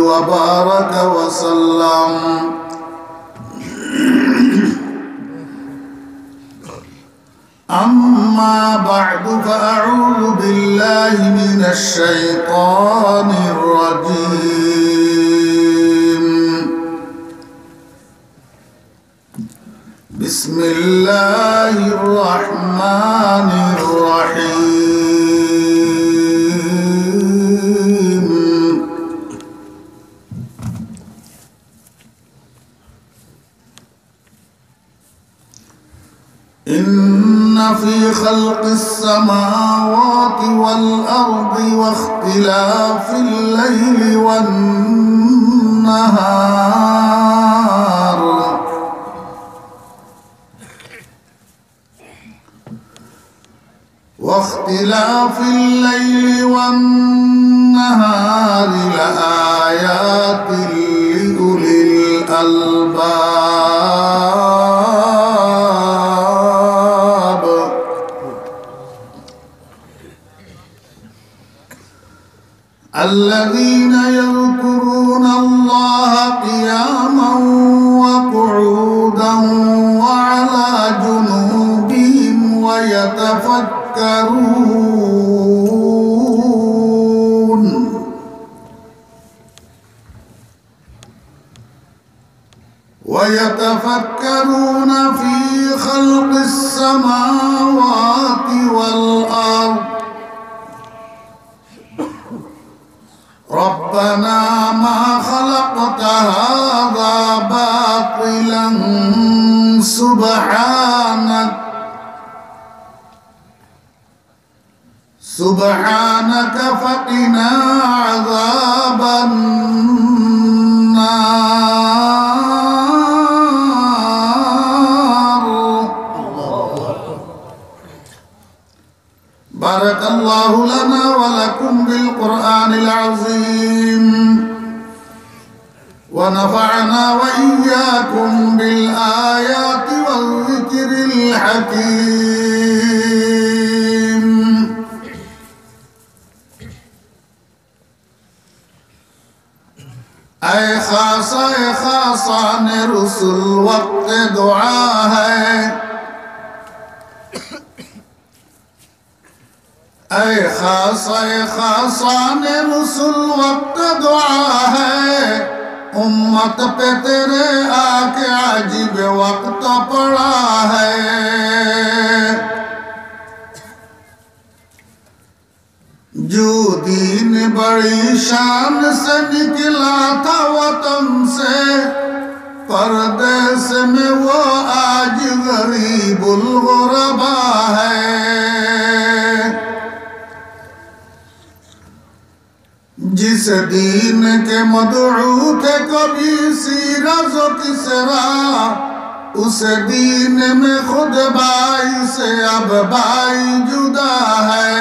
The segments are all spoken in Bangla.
وبارك وسلم. أما بعد فأعوذ بالله من الشيطان الرجيم. بسم الله الرحمن الرحيم. إن في خلق السماوات والأرض واختلاف الليل والنهار لآيات لأولي الألباب. الذين يذكرون الله قياما وقعودا وعلى جنوبهم ويتفكرون في خلق السماوات والأرض. ربنا ما خلقت هذا باطلا سبحانك فقنا عذاب النار. بارك الله لنا ولكم بالقرآن العظيم ونفعنا وإياكم بالآيات والذكر الحكيم. اے خاصا نے رسول وقت دعا ہے. اے خاصا نے رسول وقت دعا ہے. امت پہ تیرے آکے عجیب وقت پڑا ہے. جو دین بڑی شان سے نکلا تھا وطن سے پردیس میں وہ آج غریب الغربا ہے. جس دین کے مدعو تھے کبھی سیرز و کسرا اس دین میں خود بائی سے اب بائی جدا ہے.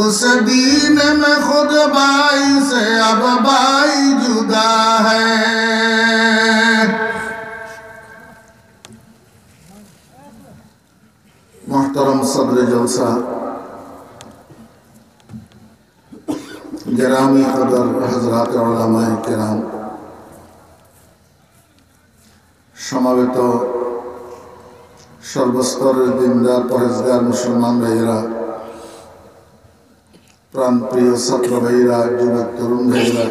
اس دین میں خود بائی سے اب بائی جدا ہے. محترم صدر جلسہ گرامی قدر حضرات علماء کرام সমাবেত সর্বস্তরের দিনদার পরেজগার মুসলমান ভাইয়েরা, প্রাণপ্রিয় ছাত্র ভাইয়েরা, যুবক তরুণ ভাইয়েরা,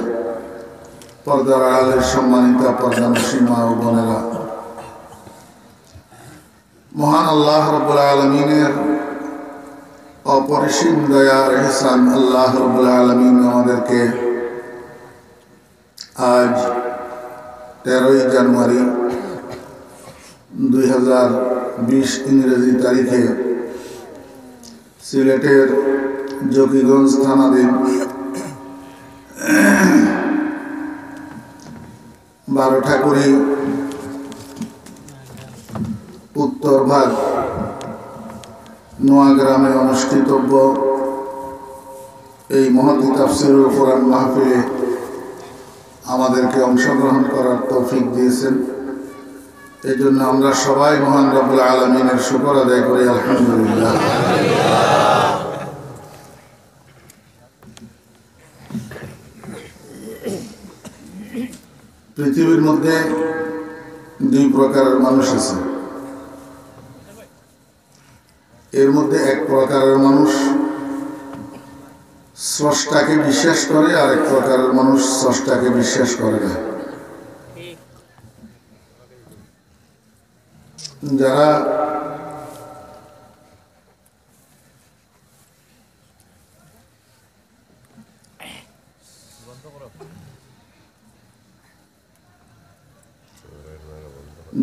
পর্দার আড়ালের সম্মানিতা পর্দানসী মা ও বোনেরা, মহান আল্লাহ রাব্বুল আলামিনের অপরিসীম দয়ার ইহসান আল্লাহ রাব্বুল আলামিন আমাদেরকে আজ 13ই জানুয়ারি 2020 ইংরেজি তারিখে সিলেটের জকিগঞ্জ থানাধীন 12 ঠাকুরি উত্তর ভাগ নোয়াগ্রামে অনুষ্ঠিতব্য এই মহতী তাফসীরুল কোরআন মাহফিলে আমাদেরকে অংশগ্রহণ করার তৌফিক দিয়েছেন। এই জন্য আমরা সবাই মহান রব্বুল আলামিনের শুকর আদায় করি, আলহামদুলিল্লাহ। পৃথিবীর মধ্যে দুই প্রকারের মানুষ আছে। এর মধ্যে এক প্রকারের মানুষ স্রষ্টাকে বিশ্বাস করে, আর এক প্রকারের মানুষ স্রষ্টাকে বিশ্বাস করে না।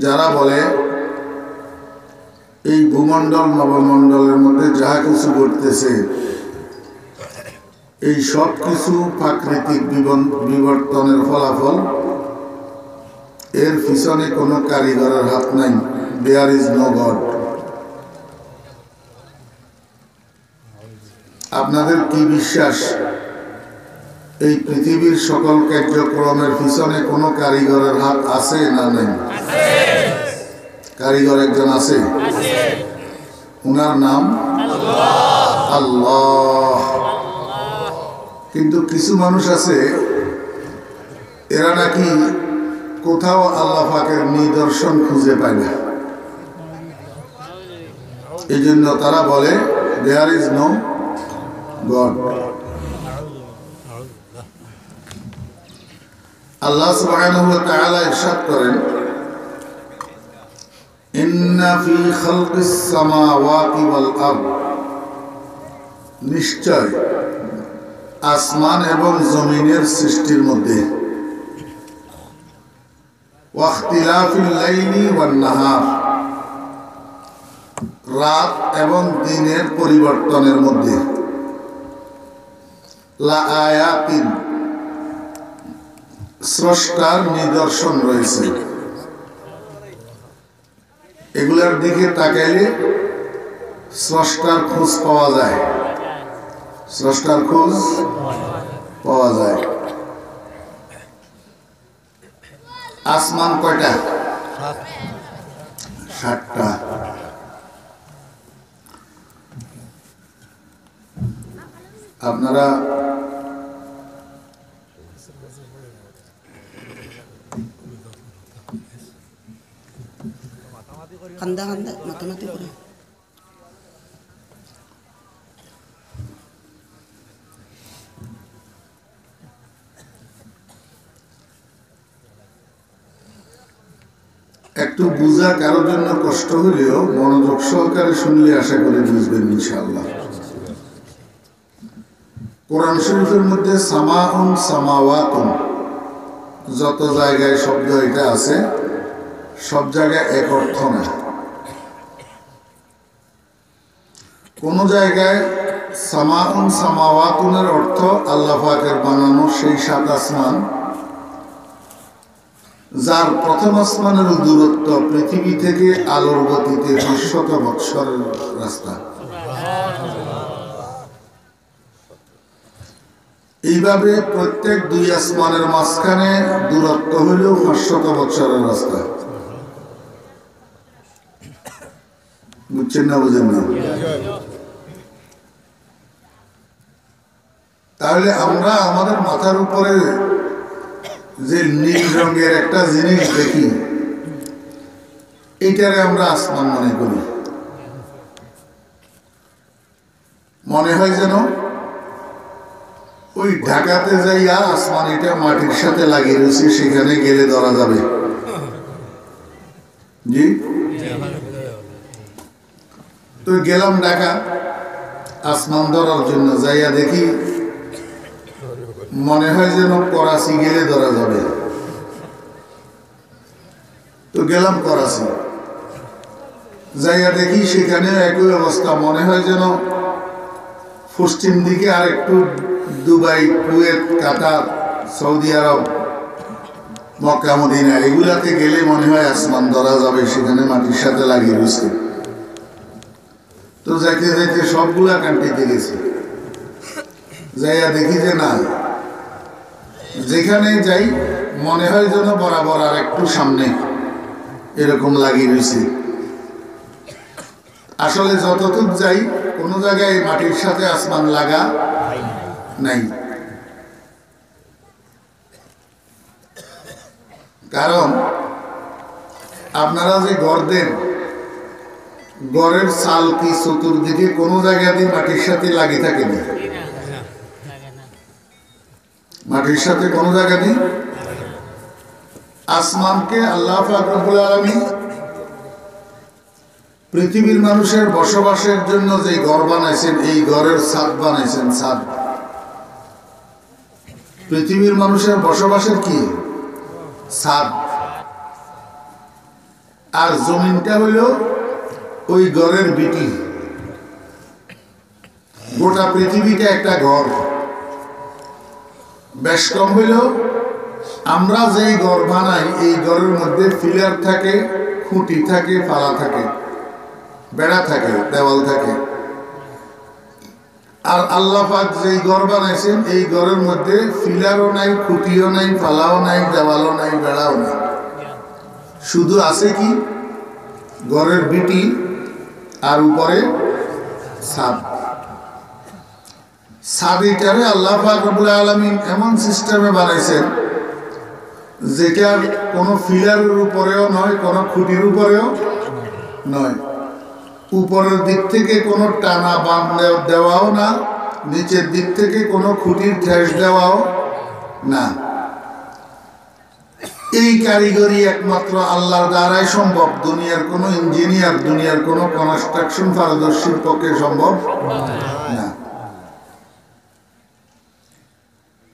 যারা বলে এই ভূমণ্ডল নবমণ্ডলের মধ্যে যা কিছু ঘটতেছে এই সব কিছু প্রাকৃতিক বিবর্তনের ফলাফল, এর পিছনে কোনো কারিগরের হাত নাই, দেয়ার ইজ নো গড। আপনাদের কি বিশ্বাস এই পৃথিবীর সকল কার্যক্রমের পিছনে কোনো কারিগরের হাত আছে না নেই? কারিগর একজন আছে, উনার নাম আল্লাহ। কিন্তু কিছু মানুষ আছে এরা নাকি কোথাও আল্লাহ পাকের নিদর্শন খুঁজে পায় না, এই জন্য তারা বলে দেয়ার ইজ নো গড। আল্লাহ সুবহানাহু ওয়া তাআলা ইরশাদ করেন, ইন্না ফি খালকিস সামাওয়াতি ওয়াল আরদ, নিশ্চয় আসমান এবং জমিনের সৃষ্টির মধ্যে, ওয়াখতিলাফিল লাইলি ওয়ান নাহার, রাত এবং দিনের পরিবর্তনের মধ্যে, লা আয়াতিন, স্রষ্টার নিদর্শন রয়েছে। এগুলার দিকে তাকাইলে স্রষ্টার খোঁজ পাওয়া যায়, স্রষ্টার খোঁজ পাওয়া যায়। আসমান কয়টা? 7টা। আপনারা কান্দা কান্দা মাতামাতি করে একটু বুঝা কারোর জন্য কষ্ট হলেও মনোযোগ সহকারে শুনলে আশা করি বুঝবেন ইনশাআল্লাহ। কোরআন শরীফের মধ্যে সামাউন সামাওয়াতুন যত জায়গায় শব্দ এটা আছে, সব জায়গায় এক অর্থ না। কোন জায়গায় সামাউন সামাওয়াতুনের অর্থ আল্লাহ পাকের বানানো সেই 7 আসমান, যার প্রথম আসমানের দূরত্ব পৃথিবী থেকে আলোর গতিতে 500 বৎসরের রাস্তা। এইভাবে প্রত্যেক 2 আসমানের মাঝখানে দূরত্ব হইলেও 500 বৎসরের রাস্তা। বুঝছেন না? বুঝেন না? তাহলে আমরা আমাদের মাথার উপরে যে নীল রঙের একটা জিনিস দেখি, এইটারে আমরা আসমান মনে করি। মনে হয় যেন ওই ঢাকাতে যাইয়া আসমান এটা মাটির সাথে লাগিয়ে রয়েছে, সেখানে গেলে ধরা যাবে। জি, তো গেলাম ঢাকা আসমান ধরার জন্য, যাইয়া দেখি মনে হয় যেন করাচি গেলে ধরা যাবে। তো গেলাম করাচি, যাইয়া দেখি সেখানে একই অবস্থা, মনে হয় যেন পশ্চিম দিকে আর একটু দুবাই, কুয়েত, কাতার, সৌদি আরব, মক্কা, মদিনা এগুলাতে গেলে মনে হয় আসমান ধরা যাবে, সেখানে মাটির সাথে লাগিয়ে রয়েছে। তো যাইতে যাইতে সবগুলা কান্ট্রিতে গেছি, যাইয়া দেখি যে না, যেখানে যাই মনে হয় যেন বরাবর আর একটু সামনে এরকম লাগিয়ে রয়েছে। আসলে যতটুক যাই কোনো জায়গায় মাটির সাথে আসমান লাগা নাই। কারণ আপনারা যে ঘর দেন, ঘরের চাল কি চতুর্দিকে কোনো জায়গা দিয়ে মাটির সাথে লাগিয়ে থাকে না? মাটির সাথে কোনো জায়গা দিয়ে। আসমানকে আল্লাহ পাক রব্বুল আলামিন পৃথিবীর মানুষের বসবাসের জন্য যে ঘর বানাইছেন, এই ঘরের ছাদ বানাইছেন। ছাদ পৃথিবীর মানুষের বসবাসের কি? ছাদ। আর জমিনটা হইল ওই ঘরের বিটি। গোটা পৃথিবীটা একটা ঘর। বেশ কম হইল আমরা যেই ঘর বানাই, এই ঘরের মধ্যে পিলার থাকে, খুঁটি থাকে, পালা থাকে, বেড়া থাকে, দেওয়াল থাকে। আর আল্লাহ পাক যেই ঘর বানাইছেন, এই ঘরের মধ্যে পিলারও নাই, খুঁটিও নাই, পালাও নাই, দেওয়ালও নাই, বেড়াও নাই। শুধু আছে কি? ঘরের বিটি আর উপরে ছাদ। ছাদটারে আল্লাহ পাক রব্বুল আলামিন এমন সিস্টেমে বানাইছেন যেটার কোনো পিলারের উপরেও নয়, কোনো খুঁটির উপরেও নয়। উপরের দিক থেকে কোনো টানা বাঁধ দেওয়াও না, নিচের দিক থেকে কোনো খুঁটির ঠেস দেওয়াও না। এই কারিগরি একমাত্র আল্লাহর দ্বারাই সম্ভব। দুনিয়ার কোনো ইঞ্জিনিয়ার, দুনিয়ার কোনো কনস্ট্রাকশন পারদর্শীর পক্ষে সম্ভব না।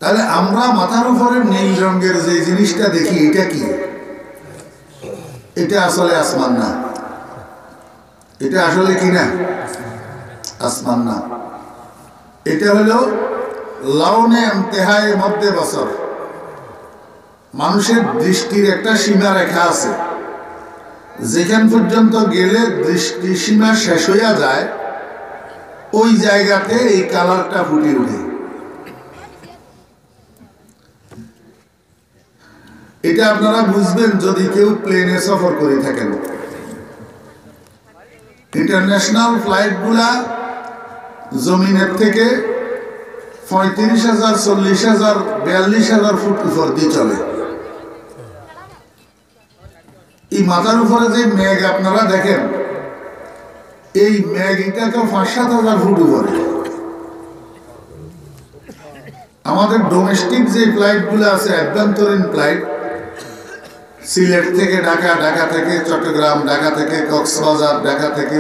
তাহলে আমরা মাথার উপরে নীল রঙের যে জিনিসটা দেখি, এটা কি? এটা আসলে আসমান না। এটা আসলে কি না? আসমান না। এটা হলো লাউনে ইন্তেহায়ে মধ্যে বসর। মানুষের দৃষ্টির একটা সীমা রেখা আছে, যেখান পর্যন্ত গেলে দৃষ্টি সীমা শেষ হইয়া যায়, ওই জায়গাতে এই কালারটা ফুটে ওঠে। এটা আপনারা বুঝবেন যদি কেউ প্লেনে সফর করে থাকেন। ইন্টারন্যাশনাল ফ্লাইটগুলা জমিনের থেকে 35,000, 40,000, 42,000 ফুট উপর দিয়ে চলে। এই মাথার উপরে যে মেঘ আপনারা দেখেন, এই মেঘ এটা তো 5-7,000 ফুট উপরে। আমাদের ডোমেস্টিক যে ফ্লাইটগুলো আছে, আভ্যন্তরীণ ফ্লাইট, সিলেট থেকে ঢাকা, ঢাকা থেকে চট্টগ্রাম, ঢাকা থেকে কক্সবাজার, ঢাকা থেকে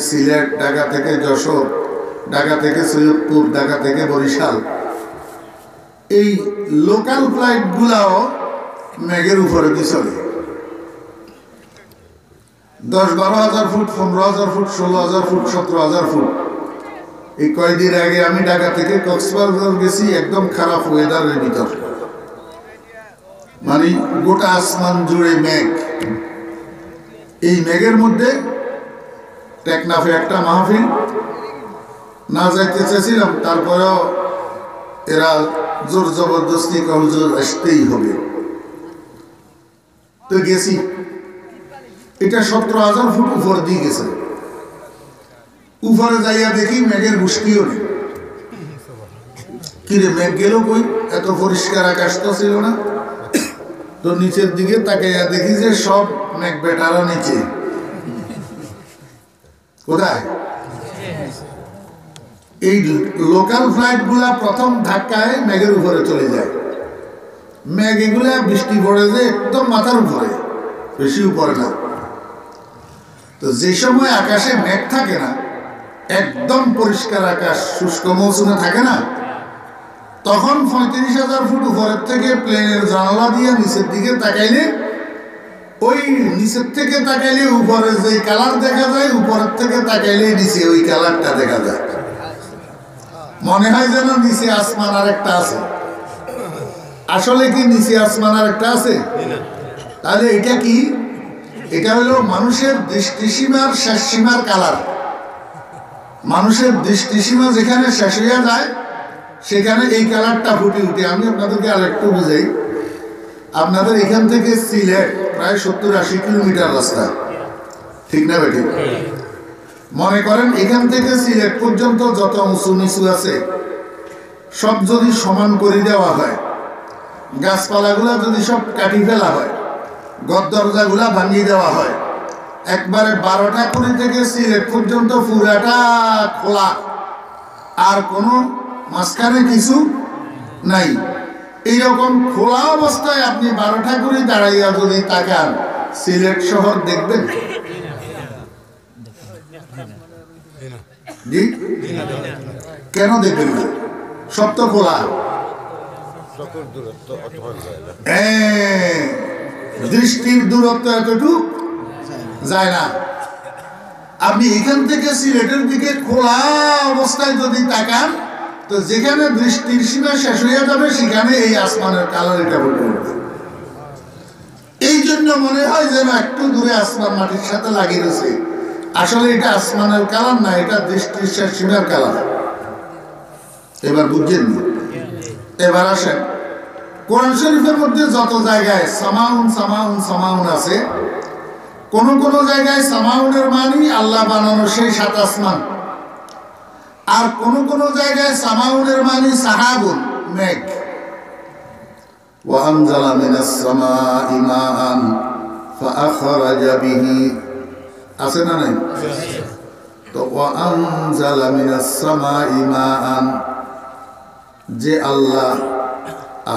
সিলেট, ঢাকা থেকে যশোর, ঢাকা থেকে সৈয়দপুর, ঢাকা থেকে বরিশাল, এই লোকাল ফ্লাইটগুলাও মেঘের উপরে দিয়ে চলে। 10-12,000 ফুট, 15,000 ফুট, 16,000 ফুট, 17,000 ফুট। এই কয়েকদিন আগে আমি ঢাকা থেকে কক্সবাজার গেছি, একদম খারাপ ওয়েদারের ভিতর। মানে গোটা আসমান জুড়ে মেঘ। এই মেঘের মধ্যে টেকনাফে একটা মাহফিল, না যাইতে চেয়েছিলাম, তারপরেও এরা জোর জবরদস্তি হুজুর আসতেই হবে, তো গেছি। এটা 17,000 ফুট উপর দিয়ে গেছে। উপরে যাইয়া দেখি মেঘের বৃষ্টিও নেই। কিরে মেঘ গেল কই? এত পরিষ্কার আকাশ তো ছিল না। তো নিচের দিকে তাকাইয়া দেখি যে সব মেঘ বেটারা নিচে। কোথায়? এই লোকাল ফ্লাইট গুলা প্রথম ধাক্কায় মেঘের উপরে চলে যায়। মেঘ এগুলা বৃষ্টি পড়ে যে একদম মাথার উপরে, বেশি উপরে না। তো যে সময় আকাশে মেঘ থাকে না, একদম পরিষ্কার আকাশ, শুষ্ক মৌসুমে থাকে না, তখন 35,000 ফুট উপরের থেকে প্লেনের জানালা দিয়ে নিচের দিকে তাকাইলে, ওই নিচের থেকে তাকাইলে উপরে যে কালার দেখা যায়, উপরের থেকে তাকাইলে নিচে ওই কালারটা দেখা যায়। মনে হয় যেন নিচে আসমান আর একটা আছে। আসলে কি নিচে আসমান আর একটা আছে? তাহলে এটা কি? এটা হলো মানুষের দৃষ্টিসীমার শেষ সীমার কালার। মানুষের দৃষ্টিসীমা যেখানে শেষ হইয়া যায়, সেখানে এই কালারটা ফুটে উঠে। আমি আপনাদেরকে আর একটু বুঝাই। আপনাদের এখান থেকে সিলেট প্রায় 70-80 কিলোমিটার রাস্তা, ঠিক না বেটি? মনে করেন এখান থেকে সিলেট পর্যন্ত যত উঁচু নিচু আছে সব যদি সমান করে দেওয়া হয়, গাছপালাগুলো যদি সব কাটি ফেলা হয়, ঘর দরজাগুলা ভাঙিয়ে দেওয়া হয়, একবারে 12টা কুড়ি থেকে সিলেট পর্যন্ত পুরাটা খোলা, আর কোনো মাঝখানে কিছু নাই। এইরকম খোলা অবস্থায় আপনি 12টা কুড়ি দাঁড়াইয়া যদি তাকান, সিলেট শহর দেখবেন? জি, কেন দেখবেন না? সব তো খোলা। দৃষ্টির দূরত্ব এতটুকু যায় না। আপনি এখান থেকে সিলেটের দিকে খোলা অবস্থায় যদি তাকান, তো যেখানে দৃষ্টির সীমা শেষ হয়ে যাবে সেখানে এই আসমানের কালার এটা বলতে হবে। এই জন্য মনে হয় যেন একটু দূরে আসমান মাটির সাথে লাগিয়ে রয়েছে, আসলে এটা আসমানের কালার না, এটা দৃষ্টির শেষ সীমার কালার। এবার বুঝছেন? এবার আসেন, কোরআন শরীফের মধ্যে যত জায়গায় সামাউন সামাউন সামাউন আছে, কোন কোন জায়গায় সামাউনের মানি আল্লাহ বানানো সেই 7 আসমান, আর কোন কোন জায়গায় সামাউনের মানি সাহাবুন, মেঘ। ওয়ানজালা মিনাস সামাই মাআন ফাআখরাজা বিহি, আছে না নাই? তো ওয়ানজালা মিনাস সামাই মাআন, যে আল্লাহ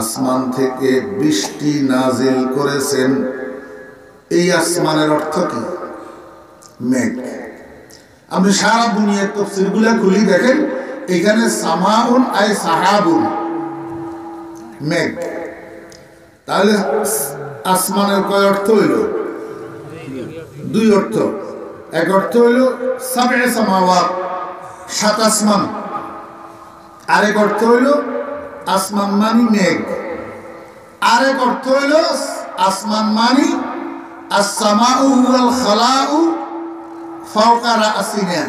আসমান থেকে বৃষ্টি নাজিল করেছেন, এই আসমানের অর্থ কি? মেঘ। আপনি সারা দুনিয়ার তাফসীরগুলো খুলি দেখেন, এখানে সামাউন আই সাহাবুন, মেঘ। তাহলে আসমানের কয় অর্থ হইল? 2 অর্থ। এক অর্থ হইল সাবএ সামাওয়াত, 7 আসমান। আরেক অর্থ হইল আসমান মানি মেঘ। আরেক অর্থ হইল আসমান মানি as-সামাউ ওয়াল খালাউ ফাওকা রাসিনা,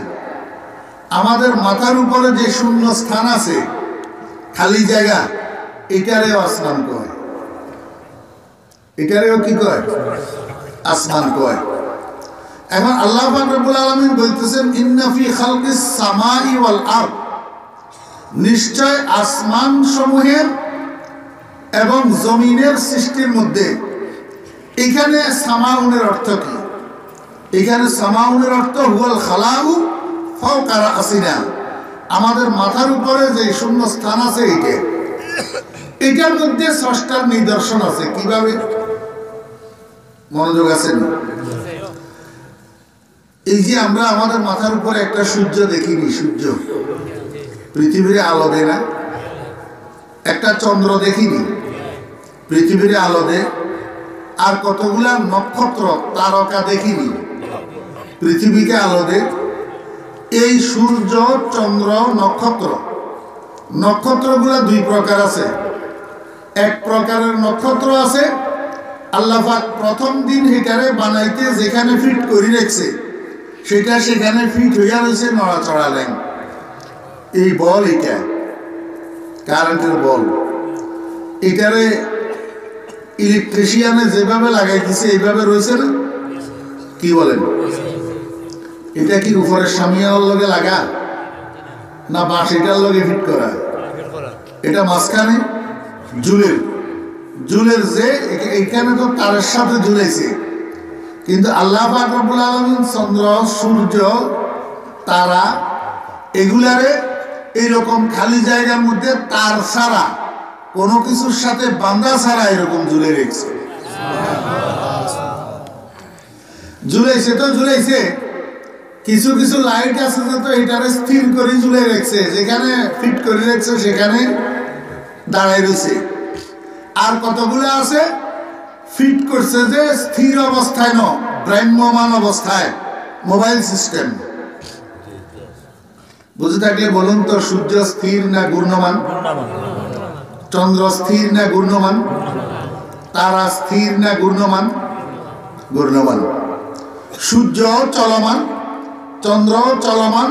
আমাদের মাথার উপরে যে শূন্য স্থান আছে, খালি জায়গা, এটারেও আসমান কয়। এটারেও কি কয়? আসমান কয়। এখন আল্লাহ পাক রব্বুল আলামিন বলতেছেন, ইন্না ফি খালকিস সামাই ওয়াল আরদ, নিশ্চয় আসমান সমূহের এবং জমিনের সৃষ্টির মধ্যে। এখানে সামাউনের অর্থ কি? এখানে সামাউনের অর্থ হুয়াল খালাউ ফাওকা রাসিনা, আমাদের মাথার উপরে যে শূন্য স্থান আছে এইটা, এটার মধ্যে স্রষ্টার নিদর্শন আছে। কিভাবে? মনোযোগ আছে না? এই যে আমরা আমাদের মাথার উপরে একটা সূর্য দেখিনি, সূর্য পৃথিবীর আলো দেয় না। একটা চন্দ্র দেখিনি, পৃথিবীর আলো দেয়। আর কতগুলা নক্ষত্র তারকা দেখিনি, পৃথিবীকে আলো দেয়। এই সূর্য, চন্দ্র, নক্ষত্র, নক্ষত্রগুলা 2 প্রকার আছে। এক প্রকারের নক্ষত্র আছে আল্লাহ পাক প্রথম দিন হিটারে বানাইতে যেখানে ফিট করে রেখেছে, সেটা সেখানে ফিট হইয়া রয়েছে, নড়াচড়া নেই। এই বল, এটা কারেন্টের বল, এটারে ইলেকট্রিশিয়ানে যেভাবে লাগাইতেছে এইভাবে রয়েছে না? কি বলেন? এটা কি উপরের সামিয়ার লগে লাগা না বাঁশিটার লগে ফিট করা? এটা মাঝখানে জুলের যে এখানে তো তারের সাথে ঝুলেছে। কিন্তু আল্লাহ পাক রব্বুল আলামিন চন্দ্র, সূর্য, তারা এগুলারে এইরকম খালি জায়গার মধ্যে তার ছাড়া, কোনো কিছুর সাথে বাঁধা ছাড়া এরকম ঝুলে রেখেছে। ঝুলাইছে তো ঝুলাইছে, কিছু কিছু লাইট আছে যে তো এটারে স্থির করে ঝুলে রেখেছে, যেখানে ফিট করে রেখেছে সেখানে দাঁড়াই রয়েছে। আর কতগুলো আছে ফিট করছে যে স্থির অবস্থায়, ভ্রাম্যমান অবস্থায়, মোবাইল সিস্টেম। বুঝে থাকলে বলুন তো, সূর্য স্থির না ঘূর্ণমান? চন্দ্র স্থির না ঘূর্ণমান? তারা স্থির না ঘূর্ণমান? ঘূর্ণমান। সূর্য চলমান, চন্দ্র চলমান,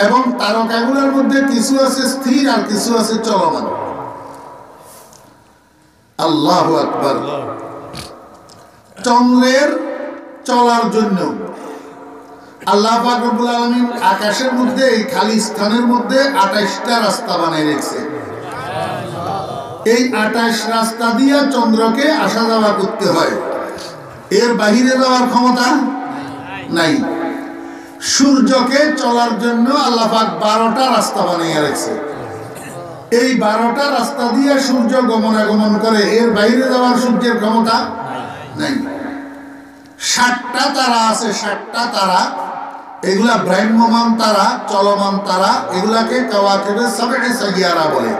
এবং তারকাগুলোর মধ্যে কিছু আছে স্থির আর কিছু আছে চলমান। আল্লাহু আকবার। চন্দ্রের চলার জন্য আল্লাহ পাক রব্বুল আলামিন আকাশের মধ্যে, এই খালি স্থানের মধ্যে 28টা রাস্তা বানিয়ে রেখেছে। এই 28 রাস্তা দিয়ে চন্দ্রকে আসা যাওয়া করতে হয়। এর বাহিরে যাওয়ার ক্ষমতা নাই। সূর্যকে চলার জন্য আল্লাহ পাক 12টা রাস্তা বানিয়ে রেখেছে। এই 12টা রাস্তা দিয়ে সূর্য গমনাগমন করে, এর বাইরে যাওয়ার সূর্যের ক্ষমতা নাই। 60টা তারা আছে, 60টা তারা, এগুলা ভ্রাম্যমান তারা, চলমান তারা, এগুলাকে কাওয়াকিবে সাবঈ সাইয়ারা বলে।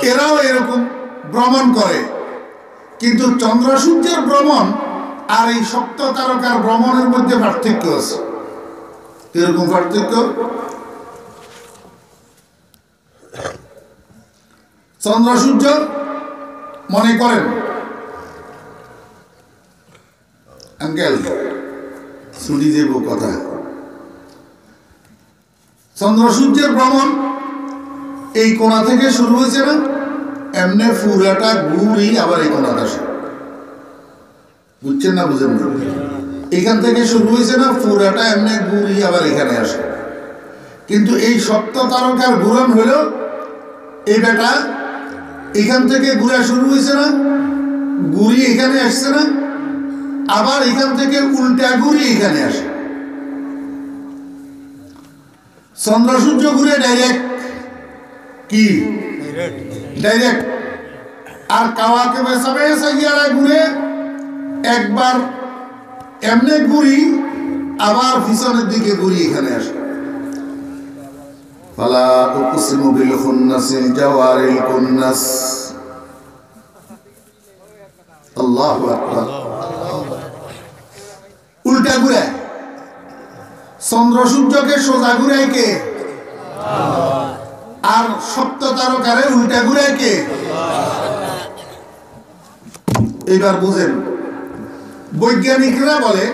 এরাও এরকম ভ্রমণ করে, কিন্তু চন্দ্র সূর্যের ভ্রমণ আর এই সপ্ত তারকার ভ্রমণের মধ্যে পার্থক্য আছে। কিরকম পার্থক্য? চন্দ্র সূর্য মনে করেন আঙ্কেল শুনি দেব কথা, চন্দ্র সূর্যের ভ্রমণ এই কোণা থেকে শুরু হয়েছে না, এমনি পুরাটা ঘুরি আবার এই কোণাতে আসে। বুঝছেন না বুঝেন না? এখান থেকে শুরু হয়েছে না, পুরাটা এমনি ঘুরি আবার এখানে আসে। কিন্তু এই সপ্ত তারকার ঘুরন হলো এই বেটা এখান থেকে ঘুরা শুরু হয়েছে না, ঘুরি এখানে আসছে না, আবার এখান থেকে উল্টা ঘুরি এখানে আসে। চন্দ্র সূর্য ঘুরে ডাইরেক্ট, কি ডাইরেক্ট। আর কাওয়াকিবে সাবঈ সাইয়ারা ঘুরে একবার এমনি ঘুরি আবার পিছনের দিকে ঘুরি এখানে আসে। ফালা উকসিমু বিল খুন্নাসিল জাওয়ারিল কুন্নাস। আল্লাহু আকবার। উল্টা ঘুরে চন্দ্র সূর্যকে সোজা ঘুরায় কে? আর সপ্ত তারকারে উল্টা ঘুরায় কে? এবার বুঝেন, বৈজ্ঞানিকরা বলে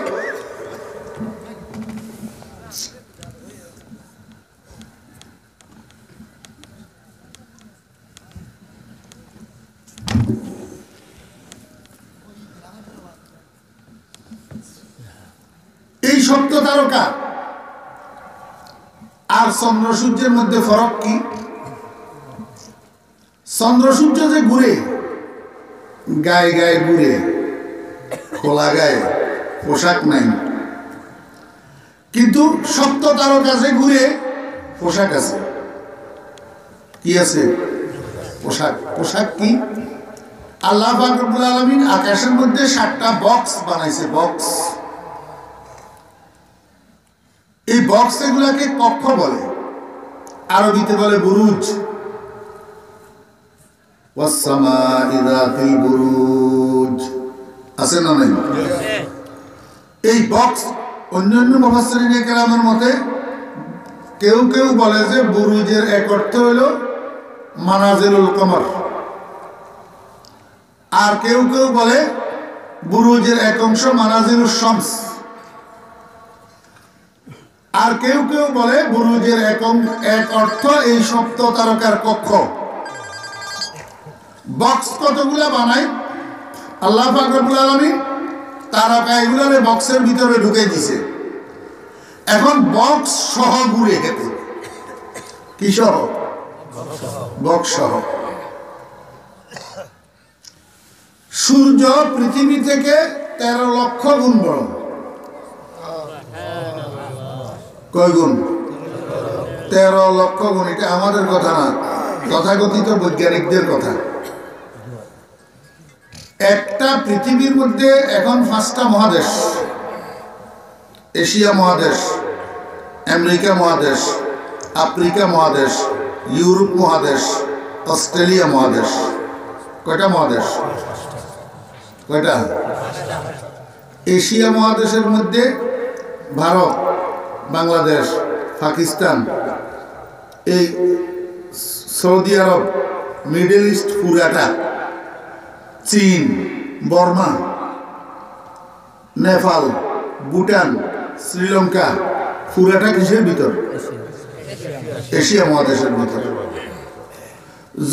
এই সপ্ত তারকা আর চন্দ্র সূর্যের মধ্যে ফরক কি? চন্দ্র সূর্য যে ঘুরে গায়ে গায়ে ঘুরে, খোলা গায়ে, পোশাক নাই। কিন্তু সপ্ত তারকা যে ঘুরে পোশাক আছে। কি আছে? পোশাক। পোশাক কি? আল্লাহ পাক রব্বুল আলামিন আকাশের মধ্যে 7টা বক্স বানাইছে। বক্স, এই বক্স এগুলাকে কক্ষ বলে, আরবিতে বলে বুরুজ। ওয়াসসামাই যাতিল বুরুজ আছে না নাই? এই বক্স অন্যান্য মুফাসসিরিনে কেরামের মতে কেউ কেউ বলে যে বুরুজের এক অর্থ হলো মানাজিলুল কমর, আর কেউ কেউ বলে বুরুজের এক অংশ মানাজিলুশ শামস, আর কেউ কেউ বলে বুরুজের এক অর্থ এই সপ্ত তারকার কক্ষ। বক্স কতগুলা বানায় আল্লাহ পাক রব্বুল আলামিন, তারকা এগুলারে বক্সের ভিতরে ঢুকে দিছে। এখন বক্স সহ ঘুরে হেঁটে। কি সহ? বক্স সহ। সূর্য পৃথিবী থেকে 13 লক্ষ গুণ বড়। কয় গুণ? 13 লক্ষ গুণ। এটা আমাদের কথা না, তথাকথিত বৈজ্ঞানিকদের কথা। একটা পৃথিবীর মধ্যে এখন 5টা মহাদেশ: এশিয়া মহাদেশ, আমেরিকা মহাদেশ, আফ্রিকা মহাদেশ, ইউরোপ মহাদেশ, অস্ট্রেলিয়া মহাদেশ। কয়টা মহাদেশ? কয়টা? এশিয়া মহাদেশের মধ্যে ভারত, বাংলাদেশ, পাকিস্তান, এই সৌদি আরব, মিডল ইস্ট পুরাটা, চীন, বর্মা, নেপাল, ভুটান, শ্রীলঙ্কা, পুরাটা কিসের ভিতর? এশিয়া মহাদেশের ভিতর।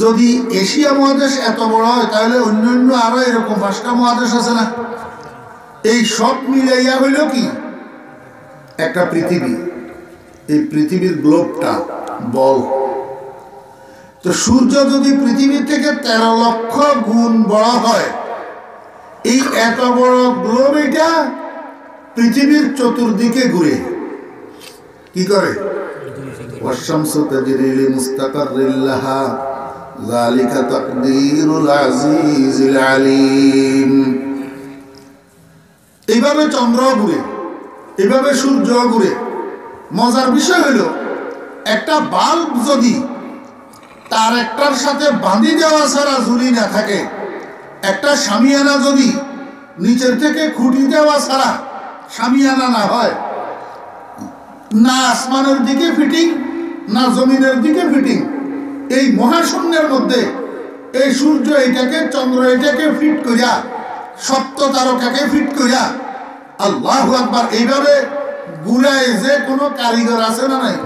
যদি এশিয়া মহাদেশ এত বড় হয় তাহলে অন্যান্য আরো এরকম 5টা মহাদেশ আছে না? এই সব মিলাইয়া হইল কি একটা পৃথিবী। এই পৃথিবীর গ্লোবটা বল। তো সূর্য যদি পৃথিবীর থেকে 13 লক্ষ গুণ বড় হয়, এই এত বড় গ্লোব এটা পৃথিবীর চতুর্দিকে ঘুরে কি করে? ওয়াশ-শামসু তাজরি লিমুস্তাকাররিন লাহা যালিকা তাকদীরুল আজিজিল আলীম। এইভাবে চন্দ্র ঘুরে, এইভাবে সূর্য ঘুরে। মজার বিষয় হলো একটা বাল্ব যদি তার একটার সাথে বাঁধি দেওয়া ছাড়া ঝুলি না থাকে, একটা শামিয়ানা যদি নিচের থেকে খুঁটি দেওয়া ছাড়া শামিয়ানা না হয়, না আসমানের দিকে ফিটিং না জমিনের দিকে ফিটিং, এই মহাশূন্যের মধ্যে এই সূর্য এটাকে, চন্দ্র এটাকে ফিট করিয়া, সপ্ত তারকাকে ফিট করিয়া, আল্লাহু আকবার, এইভাবে ঘুরায় যে কোনো কারিগর আছে না নাই?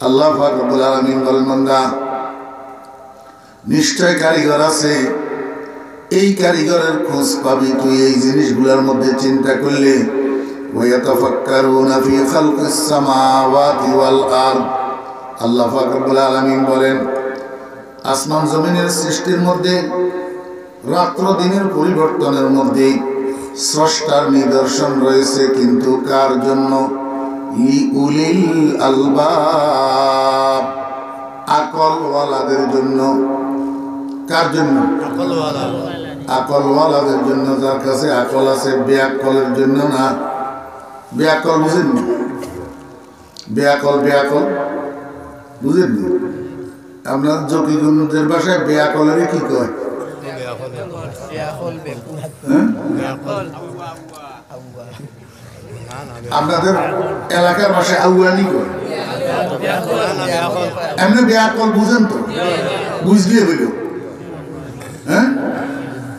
আল্লাহ পাক রব্বুল আলামিন বলেন, বান্দা নিশ্চয় কারিগর আছে, এই কারিগরের খোঁজ পাবি তুই এই জিনিসগুলোর মধ্যে চিন্তা করলে। ওয়ায়াতাফাক্কারুনা ফি খালকিস সামাওয়াতি ওয়াল আরদ। আল্লাহ পাক রব্বুল আলামিন বলেন, আসমান জমিনের সৃষ্টির মধ্যে, রাত্র দিনের পরিবর্তনের মধ্যে স্রষ্টার নিদর্শন রয়েছে, কিন্তু কার জন্য? লিউলিল আলবাব, আকলওয়ালাদের জন্য। কার জন্য? আকলওয়ালাদের জন্য, যার কাছে আকল আছে। বেআকলের জন্য না। বেআকল বুঝেন? বেআকল বুঝেন? আপনার জকিগঞ্জের ভাষায় বেআকলের কি কয়? আপনাদের এলাকার ভাষায় আউয়ানি কয়। এমনি বেআকল বুঝেন তো? বুঝলিয়ে হইল। হ্যাঁ,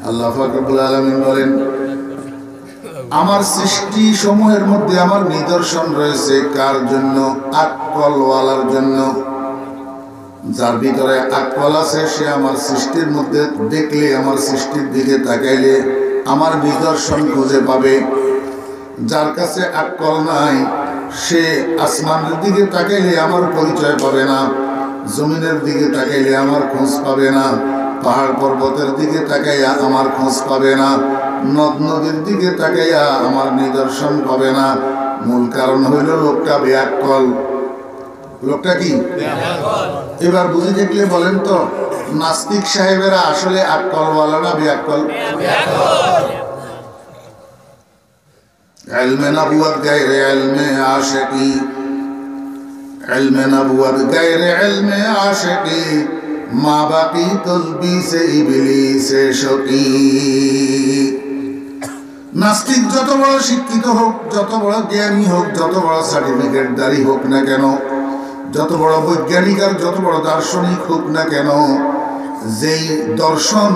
আল্লাহ পাক রব্বুল আলামিন বলেন, আমার সৃষ্টি সমূহের মধ্যে আমার নিদর্শন রয়েছে। কার জন্য? আকলওয়ালার জন্য। যার ভিতরে আকল আছে সে আমার সৃষ্টির মধ্যে দেখলে, আমার সৃষ্টির দিকে তাকাইলে আমার নিদর্শন খুঁজে পাবে। যার কাছে আকল নাই সে আসমানের দিকে তাকাইলে আমার পরিচয় পাবে না, জমিনের দিকে তাকাইলে আমার খোঁজ পাবে না, পাহাড় পর্বতের দিকে তাকাইয়া আমার খোঁজ পাবে না, নদ নদীর দিকে তাকাইয়া আমার নিদর্শন পাবে না। মূল কারণ হইল লোকটা বেআক্কল। লোকটা কি? এবার বুঝে দেখলে বলেন তো, নাস্তিক সাহেবেরা আসলে আকলওয়ালা না বেআক্কল? ইলমে নবুয়ত গায়রে ইলমে আশিকি, ইলমে নবুয়ত গায়রে ইলমে আশিকি, মা বাকি তলবিসে ইবলিসে শকি। নাস্তিক যত বড় শিক্ষিত হোক, যত বড় জ্ঞানী হোক, যত বড় সার্টিফিকেটধারী হোক না কেন, যত বড় বৈজ্ঞানিক আর যত বড় দার্শনিক হোক না কেন, যেই দর্শন,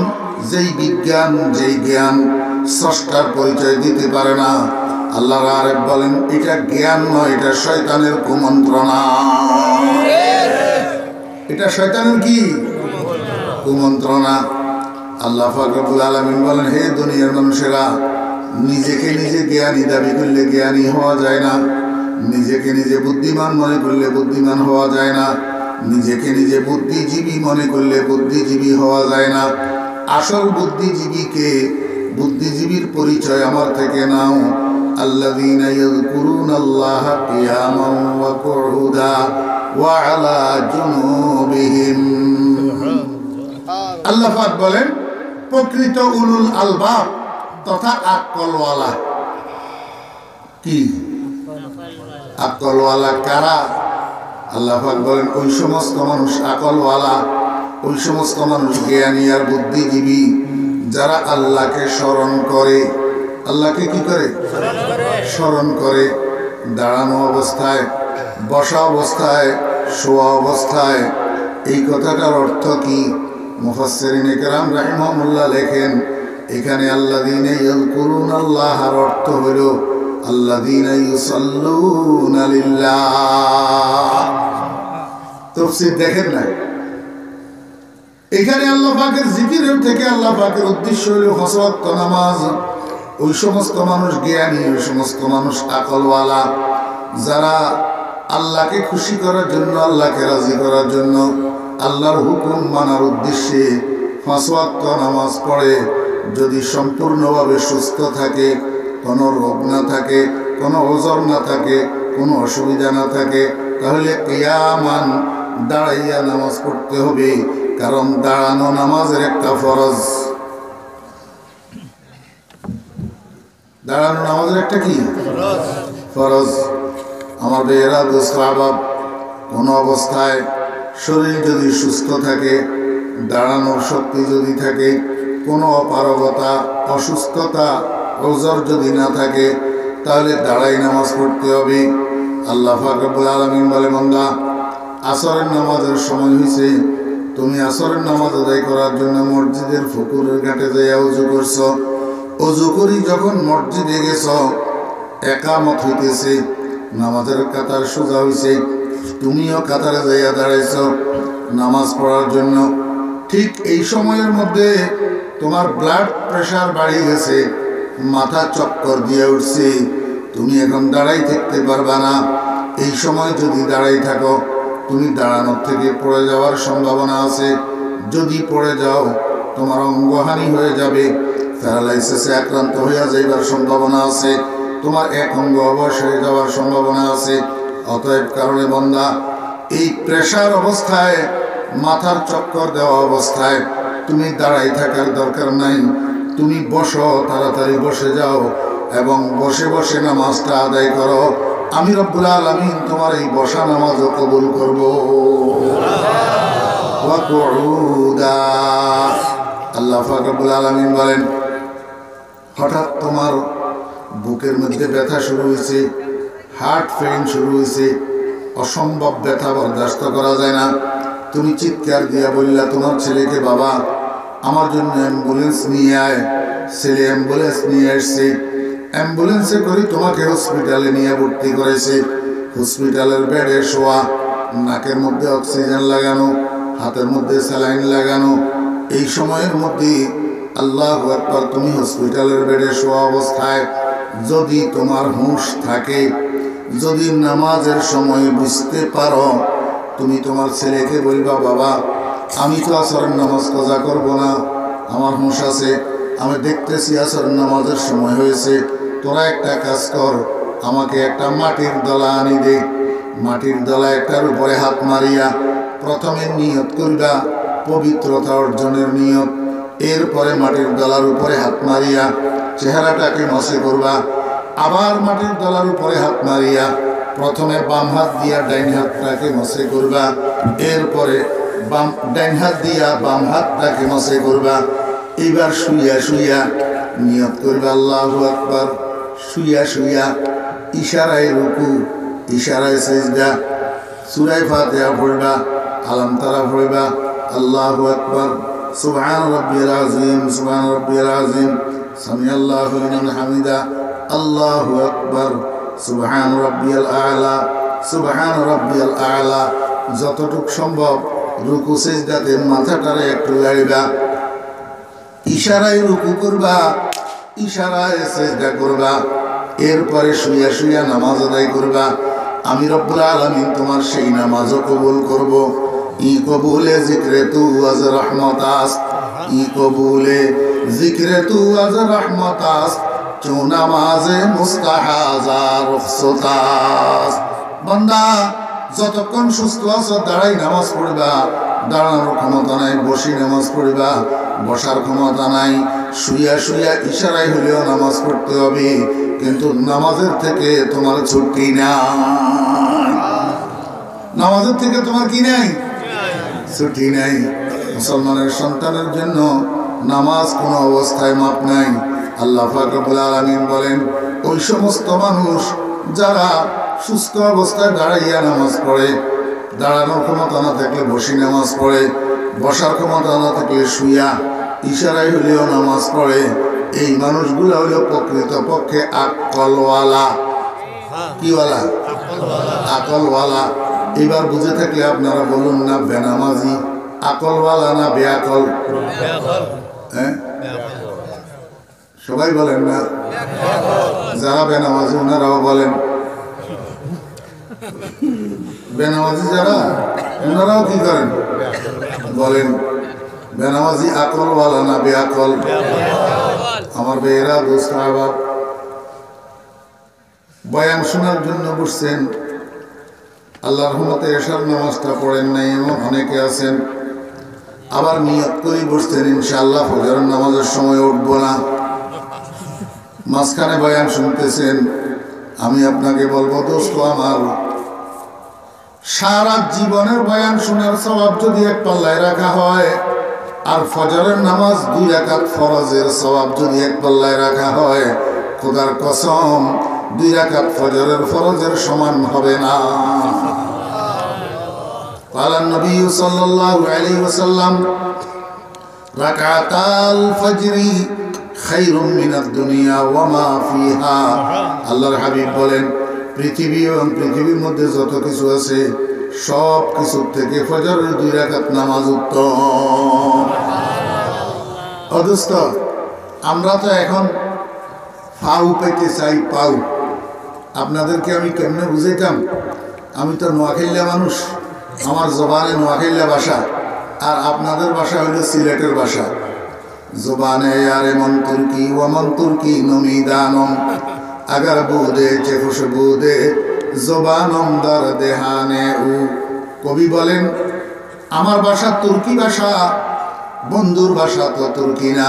যেই বিজ্ঞান, যেই জ্ঞান স্রষ্টার পরিচয় দিতে পারে না, আল্লাহর আরেফ বলেন এটা জ্ঞান নয়, এটা শয়তানের কুমন্ত্রণা। এটা শয়তানের কি? কুমন্ত্রণা। আল্লাহ পাক রব্বুল আলামিন বলেন, হে দুনিয়ার মানুষেরা, নিজেকে নিজে জ্ঞানী দাবি করলে জ্ঞানী হওয়া যায় না, নিজেকে নিজে বুদ্ধিমান মনে করলে বুদ্ধিমান হওয়া যায় না, নিজেকে নিজে বুদ্ধিজীবী মনে করলে বুদ্ধিজীবী হওয়া যায় না। আসল বুদ্ধিজীবীকে, বুদ্ধিজীবীর পরিচয় আমার থেকে নাও। আল্লাযীনা ইয়াযকুরুনাল্লাহা কিয়ামান ওয়া কুউদা ওয়া আলা জুনুবিহিম। আল্লাহ পাক বলেন, প্রকৃত উলুল আলবাব তথা আকলওয়ালা। কি আকলওয়ালা কারা? আল্লাহ পাক বলেন, ওই সমস্ত মানুষ আকলওয়ালা, ওই সমস্ত মানুষ জ্ঞানী আর বুদ্ধিজীবী যারা আল্লাহকে স্মরণ করে। আল্লাহকে কি করে? স্মরণ করে। দাঁড়ানো অবস্থায়, বসা অবস্থায়, শোয়া অবস্থায়। এই কথাটার অর্থ কি? মুফাসসিরিনে কেরাম রাহিমাহুল্লাহ লেখেন, এখানে আল্লাযীনা ইয়াযকুরুনাল্লাহর অর্থ হলো আল্লাযীনা ইউসাল্লুনা লিল্লাহ। তাফসীর দেখেন না, এখানে আল্লাহ পাকের জিকিরের থেকে আল্লাহ পাকের উদ্দেশ্য হলো পাঁচ ওয়াক্ত নামাজ। ওই সমস্ত মানুষ জ্ঞানী, ওই সমস্ত মানুষ আকলওয়ালা যারা আল্লাহকে খুশি করার জন্য, আল্লাহকে রাজি করার জন্য, আল্লাহর হুকুম মানার উদ্দেশ্যে পাঁচ ওয়াক্ত নামাজ পড়ে, যদি সম্পূর্ণভাবে সুস্থ থাকে, কোনো রোগ না থাকে, কোনো ওজর না থাকে, কোনো অসুবিধা না থাকে, তাহলে কিয়ামান দাঁড়াইয়া নামাজ পড়তে হবে, কারণ দাঁড়ানো নামাজের একটা ফরজ। দাঁড়ানো নামাজের একটা কি ফরজ। আমার বেয়েরা দোস্ত আহবাব, কোনো অবস্থায় শরীর যদি সুস্থ থাকে, দাঁড়ানোর শক্তি যদি থাকে, কোনো অপারগতা, অসুস্থতা, ওজর যদি না থাকে, তাহলে দাঁড়াই নামাজ পড়তে হবে। আল্লাহ পাক রব্বুল আলামিন বলে, বান্দা আসরের নামাজের সময় হয়েছে, তুমি আসরের নামাজ আদায় করার জন্য মসজিদের পুকুরের ঘাটে যাইয়া উজু করছ। উজু করি যখন মসজিদে গেছ, একামত হইতেছে, নামাজের কাতার সোজা হয়েছে, তুমিও কাতারে যাইয়া দাঁড়াইছ নামাজ পড়ার জন্য। ঠিক এই সময়ের মধ্যে তোমার ব্লাড প্রেশার বাড়ি গেছে, মাথা চক্কর দিয়ে উঠছে, তুমি এখন দাঁড়াই থাকতে পারবা না। এই সময় যদি দাঁড়াই থাকো, তুমি দাঁড়ানোর থেকে পড়ে যাওয়ার সম্ভাবনা আছে। যদি পড়ে যাও, তোমার অঙ্গহানি হয়ে যাবে, প্যারালাইসিসে আক্রান্ত হইয়া যাইবার সম্ভাবনা আছে, তোমার এক অঙ্গ অবশ হয়ে যাওয়ার সম্ভাবনা আছে। অতএব কারণে বান্দা, এই প্রেশার অবস্থায়, মাথার চক্কর দেওয়া অবস্থায় তুমি দাঁড়াই থাকার দরকার নাই। তুমি বসো, তাড়াতাড়ি বসে যাও এবং বসে বসে নামাজটা আদায় করো। আমি রব্বুল আলামিন তোমার এই বসা নামাজও কবুল করব। আল্লাহ পাক রব্বুল আলামিন বলেন, হঠাৎ তোমার বুকের মধ্যে ব্যথা শুরু হয়েছে, হার্ট পেইন শুরু হয়েছে, অসম্ভব ব্যথা বরদাস্ত করা যায় না। তুমি চিৎকার দিয়া বললা তোমার ছেলেকে, বাবা আমার জন্য অ্যাম্বুলেন্স নিয়ে আয়। ছেলে অ্যাম্বুলেন্স নিয়ে আসছে, অ্যাম্বুলেন্সে করে তোমাকে হসপিটালে নিয়ে ভর্তি করেছে। হসপিটালের বেডে শোয়া, নাকের মধ্যে অক্সিজেন লাগানো, হাতের মধ্যে স্যালাইন লাগানো। এই সময়ের মধ্যে আল্লাহু আকবার, তুমি হসপিটালের বেডে শোয়া অবস্থায় যদি তোমার হুঁশ থাকে, যদি নামাজের সময় বুঝতে পারো, তুমি তোমার ছেলেকে বলবা, বাবা আমি তো আসরের নামাজ কাজা করব না, আমার হুঁশ আছে, আমি দেখতেছি আসরের নামাজের সময় হয়েছে, তোরা একটা কাজ কর, আমাকে একটা মাটির দলা আনি দে। মাটির দলা একটার উপরে হাত মারিয়া প্রথমে নিয়ত করবা পবিত্রতা অর্জনের নিয়ত, এরপরে মাটির দলার উপরে হাত মারিয়া চেহারাটাকে মসে করবা। আবার মাটির দলার উপরে হাত মারিয়া প্রথমে বাম হাত দিয়া ডাইন হাতটাকে মসে করবা, এরপরে ডাইন হাত দিয়া বাম হাতটাকে মসে করবা। এইবার শুইয়া শুইয়া নিয়ত করবা আল্লাহু আকবার। শুইয়া শুইয়া ইশারায় রুকু, ইশারায় সিজদা, সূরা ফাতিহা পড়বা, আলাম তারা পড়বা, আল্লাহু আকবার, সুবহান রাব্বিয়াল আযীম, সুবহান রাব্বিয়াল আযীম, সামিআল্লাহু লিমান হামিদা, আল্লাহু আকবার, সুবহান রাব্বিয়াল আ'লা, সুবহান রাব্বিয়াল আ'লা। যতটুক সম্ভব রুকু সিজদাতে মাথাটারে একটু লাড়িবা, ইশারায় রুকু করবা, ইশারায় সিজদা করবা, এরপরে শুইয়া শুইয়া নামাজ আদায় করবা। আমি রব্বুল আলামিন তোমার সেই নামাজও কবুল করব। ই কবুলে জিক্রে তু আজ রহমতাস, ই কবুলে জিক্রে তু আজ রহমতাস, চো নামাজে মুস্তাহাজা রুখসতাস। বান্দা যতক্ষণ সুস্থ আছো দাঁড়াই নামাজ পড়বা, দাঁড়ানোর ক্ষমতা নাই বসি নামাজ পড়বা, বসার ক্ষমতা নাই, শুইয়া শুইয়া ইশারায় হলেও নামাজ পড়তে হবে। কিন্তু নামাজের থেকে তোমার ছুটি নাই, নামাজের থেকে তোমার কি নাই, ছুটি নাই। মুসলমানের সন্তানের জন্য নামাজ কোনো অবস্থায় মাপ নাই। আল্লাহ পাক রব্বুল আলামিন বলেন, ওই সমস্ত মানুষ যারা সুস্থ অবস্থায় দাঁড়াইয়া নামাজ পড়ে, দাঁড়ানোর ক্ষমতা না থাকলে বসি নামাজ পড়ে, বসার ক্ষমতা না থাকলে শুইয়া ইশারায় হলেও নামাজ পড়ে, এই মানুষগুলো হইল প্রকৃত পক্ষে আকলওয়ালা। কিওয়ালা? আকলওয়ালা। এবার বুঝে থাকলে আপনারা বলুন না বেনামাজি আকলওয়ালা না বেআকল? হ্যাঁ, সবাই বলেন না, যারা বেনামাজি ওনারাও বলেন, বেনামাজি যারা ওনারাও কি করেন বলেন, বেনামাজি আকলওয়ালা না বেআকল? আমার বেয়েরা দোস্ত আহবাব, বয়ান শোনার জন্য বসছেন। আল্লাহর রহমতে এশার নামাজটা পড়েন নাই এমন অনেকে আছেন। আবার নিয়ত করে বসছেন ইনশাআল্লাহ ফজরের নামাজের সময় উঠবো না, মাঝখানে বয়ান শুনতেছেন। আমি আপনাকে বলবো দোস্ত আমার, সারা জীবনের বয়ান শোনার সওয়াব যদি এক পাল্লায় রাখা হয়, আর ফজরের নামাজ 2 রাকাত ফরজের সওয়াব যদি এক পাল্লায় রাখা হয়, খোদার কসম 2 রাকাত ফজরের ফরজের সমান হবে না। قال النبي صلى الله عليه وسلم ركعتا الفجر خير من الدنيا وما فيها। আল্লাহর হাবিব বলেন, পৃথিবী এবং পৃথিবীর মধ্যে যত কিছু আছে সব কিছুর থেকে ফজরের 2 রাকাত নামাজ উত্তম। অদুস্ত আমরা তো এখন পাউ পেতে চাই, পাউ। আপনাদেরকে আমি কেমনে বুঝাইতাম? আমি তো নোয়াখাইলা মানুষ, আমার জবানে নোয়াখাইলা ভাষা, আর আপনাদের ভাষা হইল সিলেটের ভাষা। জবানে আর এমন তুর্কি ওমন তুর্কি নমিদানম আগার বুদে চেফুস বুদে জবানম দার দেহানে উ। কবি বলেন, আমার ভাষা তুর্কি ভাষা, বন্ধুর ভাষা তো তুর্কি না,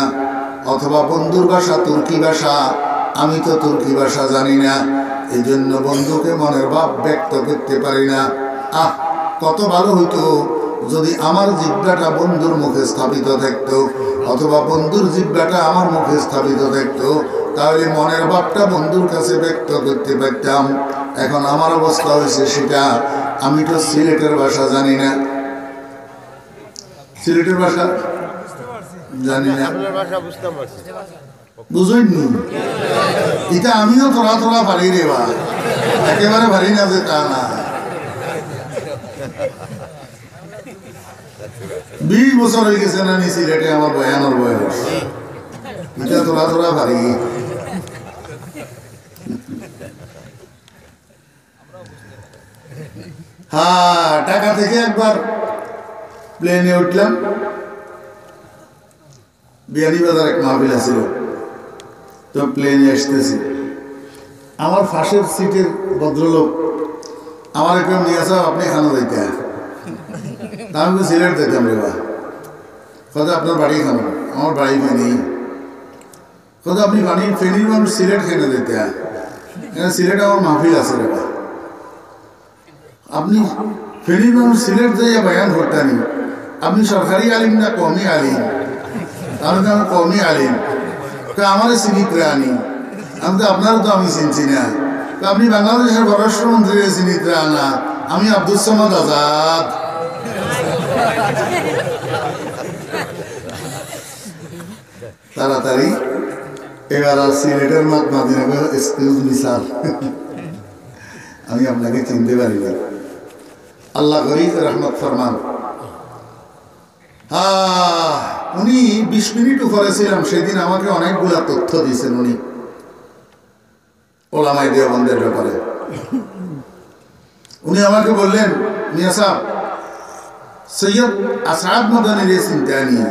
অথবা বন্ধুর ভাষা তুর্কি ভাষা, আমি তো তুর্কি ভাষা জানি না, এই জন্য বন্ধুকে মনের ভাব ব্যক্ত করতে পারি না। আহ, কত ভালো হইতো যদি আমার জিহ্বাটা বন্ধুর মুখে স্থাপিত থাকতো, অথবা বন্ধুর জিহ্বাটা আমার মুখে স্থাপিত থাকতো, তাহলে মনের ভাবটা বন্ধুর কাছে ব্যক্ত করতে পারতাম। এখন আমার অবস্থা হয়েছে সেটা, আমি তো সিলেটের ভাষা জানি না, সিলেটের ভাষা জানি না, বুঝইনি এটা আমিও থোড়া থোড়া পারি রে বা, একেবারে পারি না যে তা না। 20 বছর হয়ে গেছে না নি সিলেটে আমার বয়ানোর বয়স, এটা থোড়া থোড়া পারি। হ্যাঁ, ঢাকা থেকে একবার প্লেনে উঠলাম, বিয়ানীবাজার এক মাহফিল ছিল, তো প্লেনে আসতেছি। আমার ফাঁসের সিটের ভদ্রলোক আমার একটু নিয়ে আসা, আপনি খানো দিতে, আমি সিলেট যেতাম রে বা। কথা আপনার বাড়ি খানো, আমার বাড়ি ফেনি। কথা আপনি ফেনির মানুষ সিলেট খেনে দিতে, সিলেট আমার মাহফিল আছে রে বা। আপনি ফেনির মানুষ সিলেট যাইয়া বয়ান করতেনি, আপনি সরকারি আলিম না কমি আলিম? তাহলে তো আমি কমি আলিম, তো আমার চিনিতে আনি, আমি তো আপনারও তো আমি চিনছি না। তো আপনি বাংলাদেশের পররাষ্ট্রমন্ত্রীর চিনিতে আনা, আমি আব্দুল সামাদ আজাদ। তাড়াতাড়ি এবার আর সিলেটের মাদিনা, এক্সকিউজ মি স্যার, আমি আপনাকে চিনতে পারি না। আল্লাহ গরিব রহমত ফরমান। উনি 20 মিনিট উপরে ছিলাম, সেদিন আমাকে অনেকগুলা তথ্য দিয়েছেন উনি ওলামায়ে দেওবন্দের ব্যাপারে। উনি আমাকে বললেন, মিয়া সাহেব, সৈয়দ আসাদ মাদানির চিন্তা নিয়ে।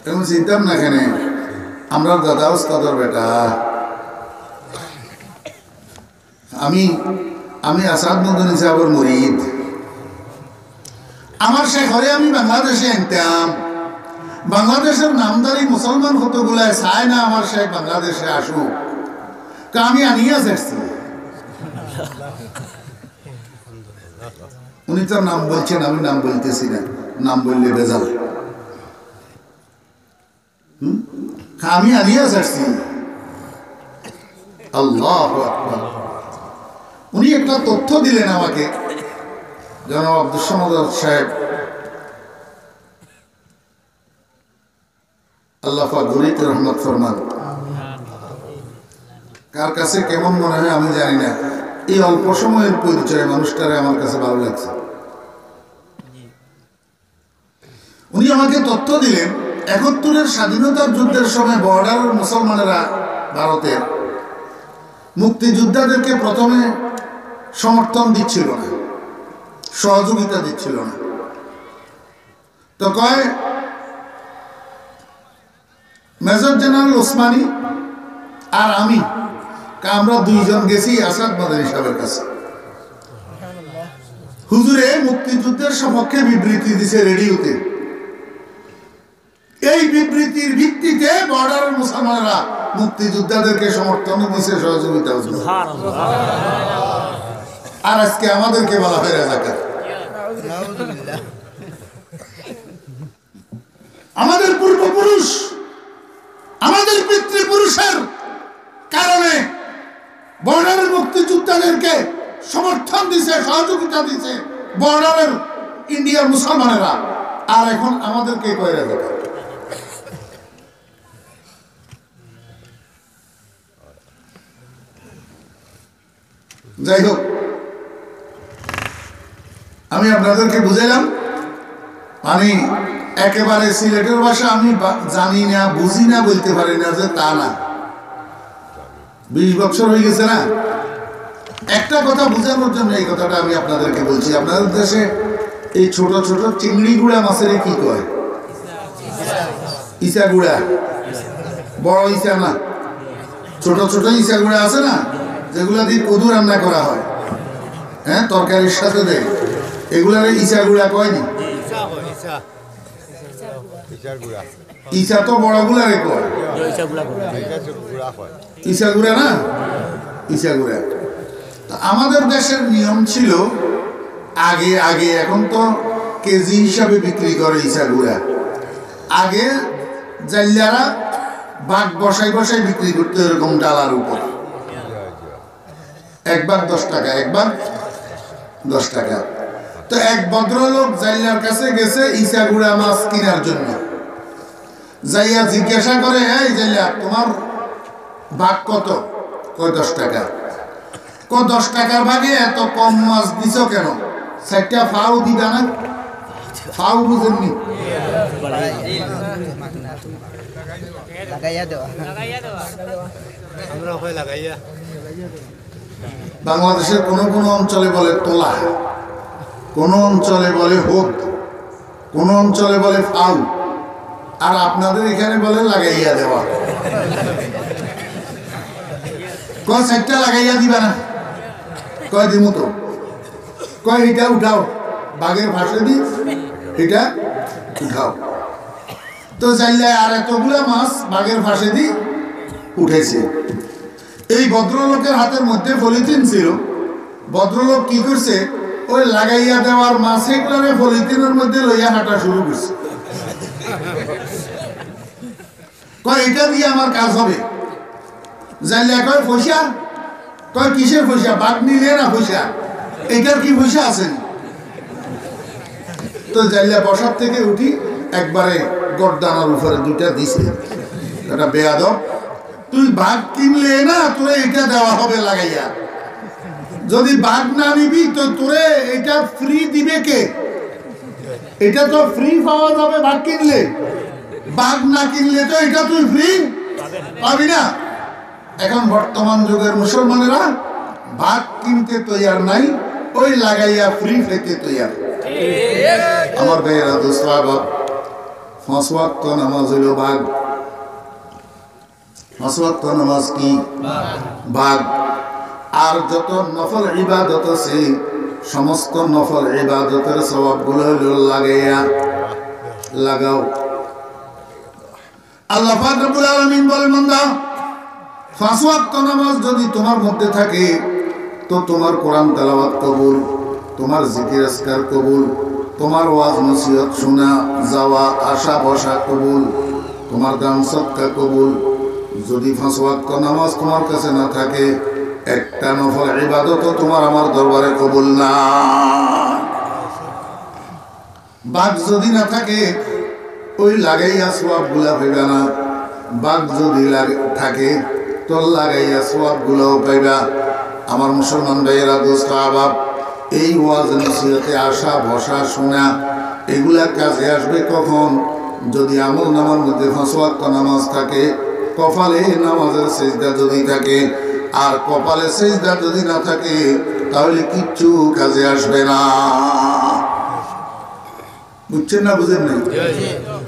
এখন চিন্তাম না কেন, আমরা দাদা ওস্তাদের বেটা। আমি আসাদ মাদানি সাহেবের মুরিদ। আমার শেখরে আমি বাংলাদেশে আনতাম, বাংলাদেশের নামদারি মুসলমান কতগুলায় চায় না আমার শেখ বাংলাদেশে আসুক, আমি আনিয়া যাচ্ছি। উনি তো নাম বলছেন, আমি নাম বলতেছি না, নাম বললে বেজাল। আমি আনিয়া যাচ্ছি। আল্লাহু আকবার। উনি একটা তথ্য দিলেন আমাকে, জনাব আব্দুল সামাদ সাহেব, আল্লাহ পাক গরিব রহমত ফরমান। কার কাছে কেমন মনে হয় আমি জানি না, এই অল্প সময়ের পরিচয় মানুষটারে আমার কাছে ভালো লাগছে। উনি আমাকে তথ্য দিলেন, 71-এর স্বাধীনতার যুদ্ধের সময় বর্ডারের মুসলমানেরা ভারতের মুক্তিযোদ্ধাদেরকে প্রথমে সমর্থন দিচ্ছিল না, সহযোগিতা দিচ্ছিল না। তো কয় মেজর জেনারেল ওসমানী আর আমি, আমরা দুইজন গেছি আসাদ মাদানী সাহেবের কাছে। হুজুরে মুক্তিযুদ্ধের সপক্ষে বিবৃতি দিছে রেডিওতে। এই বিবৃতির ভিত্তিতে বর্ডারের মুসলমানরা মুক্তিযোদ্ধাদেরকে সমর্থন দিছে, সহযোগিতা হচ্ছে। আর আজকে আমাদেরকে বলা হয় রাজাকার। আমাদের পূর্বপুরুষ, আমাদের পিতৃপুরুষের কারণে বর্ডারের মুক্তিযোদ্ধাদেরকে সমর্থন দিছে, সহযোগিতা দিছে বর্ডারের ইন্ডিয়ার মুসলমানেরা, আর এখন আমাদেরকে কয় রাজাকার। যাই হোক, আমি আপনাদেরকে বুঝাইলাম, আমি একেবারে সিলেটের ভাষা আমি জানি না, বুঝি না, বলতে পারি না যে তা না। 20 বছর হয়ে গেছে না। একটা কথা বোঝানোর জন্য এই কথাটা আমি আপনাদেরকে বলছি। আপনাদের দেশে এই ছোট ছোট চিংড়ি গুড়া মাছের কি কয়? ইচা গুড়া। বড় ইচা না, ছোট ছোট ইচা গুড়া আছে না, যেগুলা দিয়ে কদু রান্না করা হয়, হ্যাঁ, তরকারির সাথে দেয়, এগুলার ইচা গুড়া কয়নি? ইচা তো বড় গুলারে কয়, ইচা গুড়া না, ইচা গুড়া। আমাদের দেশের নিয়ম ছিল আগে আগে, এখন তো কেজি হিসাবে বিক্রি করে ইচা গুড়া। আগে জাইলারা বাঘ বসাই বসাই বিক্রি করতে, এরকম ডালার উপর। এক বাঘ 10 টাকা, এক বাঘ 10 টাকা। তো এক ভদ্রলোক জাইলার কাছে গেছে ইচা গুড়া মাছ কেনার জন্য। যাইয়া জিজ্ঞাসা করে, এই জাইলা, তোমার ভাগ কত? কয় 10 টাকা। 10 টাকার ভাগে এত কম মাছ দিছ কেন? 4টা ফাউ দিবা না? ফাউ বুঝেননি? বাংলাদেশের কোন কোন অঞ্চলে বলে তোলা, কোন অঞ্চলে বলে হোক, কোন অঞ্চলে বলে ফাউ, আর আপনাদের এখানে বলে লাগাইয়া দেওয়া। কয় 4টা লাগাইয়া দিবা না? কয় দিমু তো। কয় এটা উঠাও, বাঘের ফাঁসে দি, এটা উঠাও। তো চাইলে আর এতগুলা মাছ বাঘের ফাঁসে দি উঠেছে। এই ভদ্রলোকের হাতের মধ্যে পলিথিন ছিল। ভদ্রলোক কি করছে, ওই লাগাইয়া দেওয়ার মাছে গুলারে পলিথিনের মধ্যে লইয়া হাঁটা শুরু করছে। কয় এটা দিয়ে আমার কাজ হবে। জাইলে কয় পয়সা? কয় কিসের পয়সা? বাঘ নিলে না পয়সা? এটার কি পয়সা আছে? তো জাইলে বসার থেকে উঠি একবারে গর্দানার উপরে 2টা দিছে। এটা বেয়াদব, তুই বাঘ কিনলে না, তোরে এটা দেওয়া হবে লাগাইয়া। যদি বাঘ না নিবি তো তোরে এটা ফ্রি দিবে কে? এটা তো ফ্রি পাওয়া যাবে বাঘ কিনলে। বাঘ না কিনলে তো এটা তুই ফ্রি পাবি না। এখন বর্তমান যুগের মুসলমানেরা বাঘ কিনতে তৈয়ার নাই, ওই লাগাইয়া ফ্রি পেতে তৈয়ার। আমার ভাইয়েরা, দোস্ত, 5 ওয়াক্ত নামাজ হইল বাঘ। 5 ওয়াক্ত নামাজ কি? বাঘ। আর যত নফল ইবাদত আছে, সমস্ত নফল ইবাদতের সওয়াবগুলো হইল লাগাইয়া। লাগাও। আল্লাহ পাক রব্বুল আলামিন বলেন, বান্দা, 5 ওয়াক্ত নামাজ যদি তোমার মধ্যে থাকে তো তোমার কোরআন তেলাওয়াত কবুল, তোমার জিকির আজকার কবুল, তোমার ওয়াজ নসিহত শোনা যাওয়া আসা বসা কবুল, তোমার দান সদকা কবুল। যদি 5 ওয়াক্ত নামাজ তোমার কাছে না থাকে, একটা নফল ইবাদত তোমার আমার দরবারে কবুল না। বাঘ যদি না থাকে, ওই লাগাইয়া সওয়াবগুলা পাইবা না। বাঘ যদি থাকে তো লাগাইয়া সওয়াবগুলাও পাইবা। আমার মুসলমান ভাইয়েরা, দোস্ত, আহবাব, এই ওয়াজ নসিহতে আসা বসা শোনা এগুলা কাজে আসবে কখন? যদি আমল নামার মধ্যে 5 ওয়াক্ত নামাজ থাকে, কপালে নামাজের সেজদা যদি থাকে, আর কপালে সেজদা যদি না থাকে, তাহলে কিচ্ছু কাজে আসবে না। বুঝছেন না? বুঝেন নাই?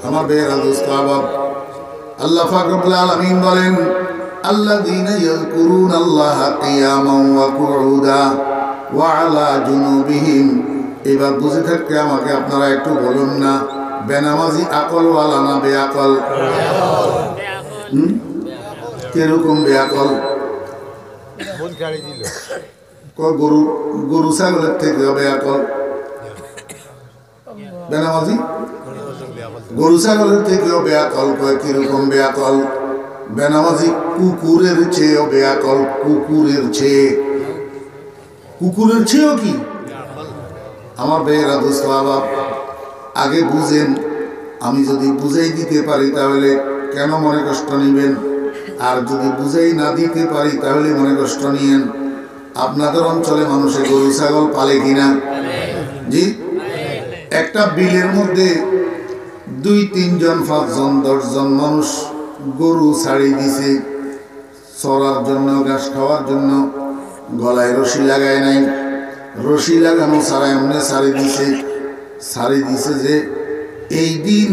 আমার ভাইয়েরা, দোস্ত, আহবাব, আল্লাহ পাক রব্বুল আলামিন বলেন আল্লাযীনা ইয়াযকুরুনাল্লাহা কিয়ামান ওয়া কুউদা ওয়া আলা জুনুবিহিম। এবার বুঝে থাকতে আমাকে আপনারা একটু বলুন না, বেনামাজি আকলওয়ালা না বেআকল? কিরকম বেআকল? গরু গরু ছাগলের থেকে বেআকল বেনামাজি, গরু ছাগলের থেকেও বেআকল। কয় কিরকম বেআকল? বেনামাজি কুকুরের চেয়েও বেআকল, কুকুরের চেয়ে। কুকুরের চেয়েও কি? আমার বেয়েরা দোস্ত বাবা, আগে বুঝেন। আমি যদি বুঝাই দিতে পারি তাহলে কেন মনে কষ্ট নিবেন? আর যদি বুঝাই না দিতে পারি তাহলে মনে কষ্ট নিয়েন। আপনাদের অঞ্চলে মানুষে গরু ছাগল পালে কিনা? জি। একটা বিলের মধ্যে 2, 3 জন, 5 জন, 10 জন মানুষ গরু ছাড়ি দিছে চড়ার জন্য, ঘাস খাওয়ার জন্য। গলায় রশি লাগায় নাই, রশি লাগানো ছাড়া এমনি ছাড়ি দিছে যে এই দিন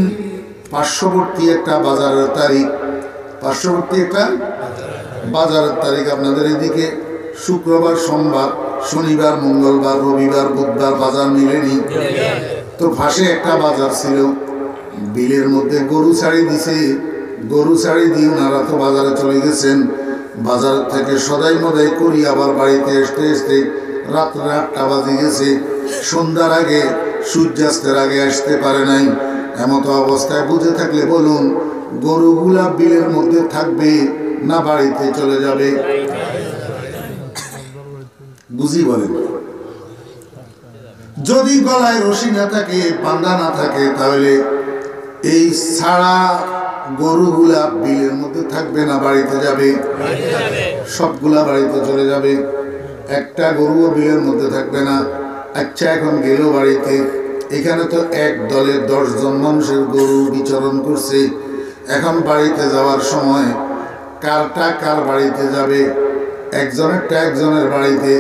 পার্শ্ববর্তী একটা বাজারের তারিখ, পার্শ্ববর্তী একটা বাজারের তারিখ। আপনাদের এদিকে শুক্রবার, সোমবার, শনিবার, মঙ্গলবার, রবিবার, বুধবার বাজার মিলেনি তো পাশে একটা বাজার ছিল। বিলের মধ্যে গরু ছাড়ি দিছে। গরু ছাড়ি দিয়ে ওনারা তো বাজারে চলে গেছেন। বাজার থেকে সদাই মদাই করি আবার বাড়িতে আসতে রাত্রে 8টা বাজে গেছে। সন্ধ্যার আগে, সূর্যাস্তের আগে আসতে পারে নাই। এমতো অবস্থায় বুঝে থাকলে বলুন, গরুগুলা বিলের মধ্যে থাকবে না বাড়িতে চলে যাবে? বুঝি বলেন। যদি গলায় রশি না থাকে, বান্ধা না থাকে, তাহলে এই ছাড়া গরুগুলা বিলের মধ্যে থাকবে না বাড়িতে যাবে? সবগুলা বাড়িতে চলে যাবে, একটা গরুও বিলের মধ্যে থাকবে না। আচ্ছা, এখন গেল বাড়িতে। এখানে তো এক দলের 10 জন মানুষের গরু বিচরণ করছে। এখন বাড়িতে যাওয়ার সময় কারটা কার বাড়িতে যাবে? একজনেরটা একজনের বাড়িতে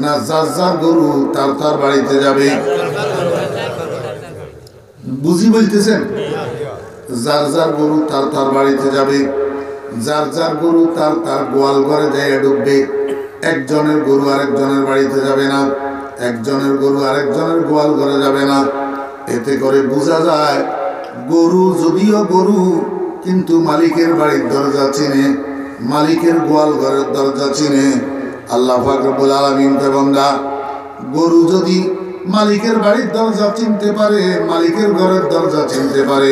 না, যার যার গরু তার তার বাড়িতে যাবে? বুঝি বলতেছেন? যার যার গরু তার তার বাড়িতে যাবে। যার যার গরু তার তার গোয়াল ঘরে যায় ঢুকবে। একজনের গরু আরেকজনের বাড়িতে যাবে না, একজনের গরু আরেকজনের গোয়াল ঘরে যাবে না। এতে করে বোঝা যায় গরু যদিও গরু, কিন্তু মালিকের বাড়ির দরজা চিনে, মালিকের গোয়াল ঘরের দরজা চিনে। আল্লাহ পাক রব্বুল আলামিন কে বান্দা, গরু যদি মালিকের বাড়ির দরজা চিনতে পারে, মালিকের ঘরের দরজা চিনতে পারে,